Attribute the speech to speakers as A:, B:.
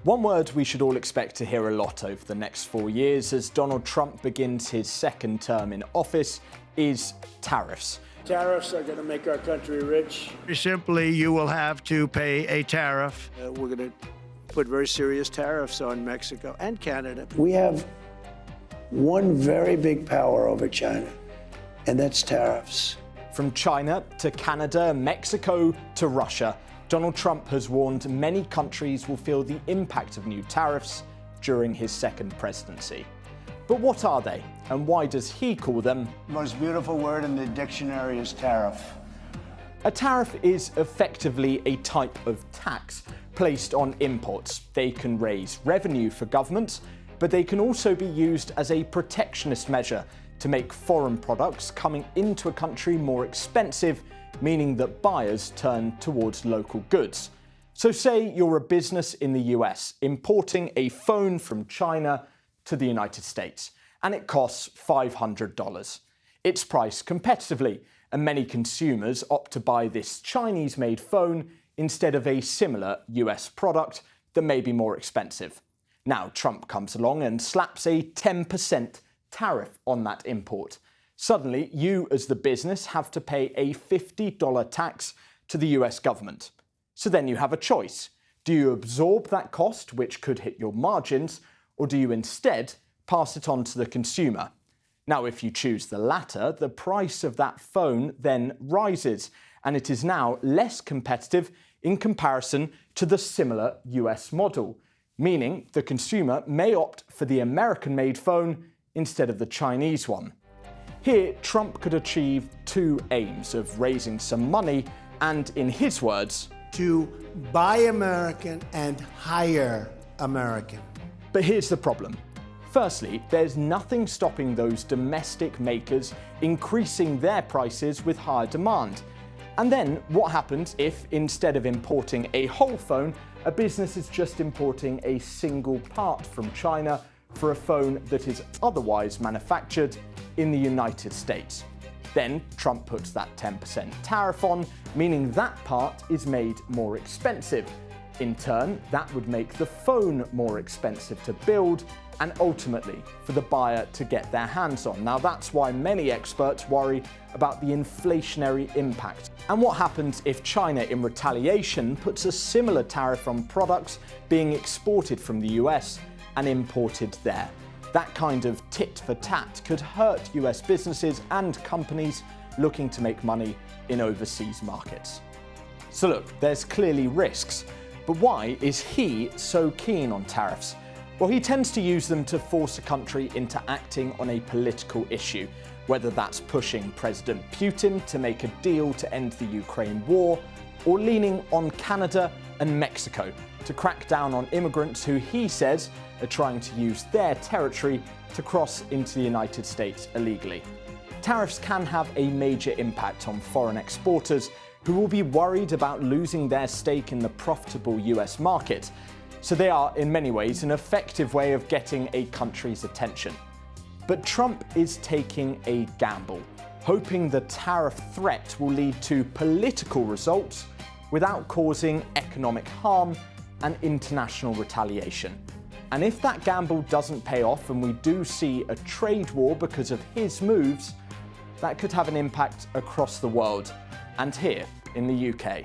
A: One word we should all expect to hear a lot over the next 4 years as Donald Trump begins his second term in office is tariffs.
B: Tariffs are going to make our country rich.
C: Simply, you will have to pay a tariff.
B: We're going to put very serious tariffs on Mexico and Canada.
D: We have one very big power over China, and that's tariffs.
A: From China to Canada, Mexico to Russia, Donald Trump has warned many countries will feel the impact of new tariffs during his second presidency. But what are they, and why does he call them?
D: The most beautiful word in the dictionary is tariff.
A: A tariff is effectively a type of tax placed on imports. They can raise revenue for governments, but they can also be used as a protectionist measure to make foreign products coming into a country more expensive, meaning that buyers turn towards local goods. So say you're a business in the US importing a phone from China to the United States, and it costs $500. It's priced competitively, and many consumers opt to buy this Chinese-made phone instead of a similar US product that may be more expensive. Now Trump comes along and slaps a 10% tariff on that import. Suddenly, you as the business have to pay a $50 tax to the US government. So then you have a choice. Do you absorb that cost, which could hit your margins, or do you instead pass it on to the consumer? Now, if you choose the latter, the price of that phone then rises, and it is now less competitive in comparison to the similar US model, meaning the consumer may opt for the American-made phone instead of the Chinese one. Here, Trump could achieve two aims of raising some money and, in his words,
E: to buy American and hire American.
A: But here's the problem. Firstly, there's nothing stopping those domestic makers increasing their prices with higher demand. And then what happens if, instead of importing a whole phone, a business is just importing a single part from China for a phone that is otherwise manufactured in the United States? Then Trump puts that 10% tariff on, meaning that part is made more expensive. In turn, that would make the phone more expensive to build and ultimately for the buyer to get their hands on. Now that's why many experts worry about the inflationary impact. And what happens if China, in retaliation, puts a similar tariff on products being exported from the US and imported there? That kind of tit for tat could hurt US businesses and companies looking to make money in overseas markets. So look, there's clearly risks, but why is he so keen on tariffs? Well, he tends to use them to force a country into acting on a political issue, whether that's pushing President Putin to make a deal to end the Ukraine war, or leaning on Canada and Mexico to crack down on immigrants who he says are trying to use their territory to cross into the United States illegally. Tariffs can have a major impact on foreign exporters who will be worried about losing their stake in the profitable US market. So they are, in many ways, an effective way of getting a country's attention. But Trump is taking a gamble, hoping the tariff threat will lead to political results without causing economic harm and international retaliation. And if that gamble doesn't pay off and we do see a trade war because of his moves, that could have an impact across the world and here in the UK.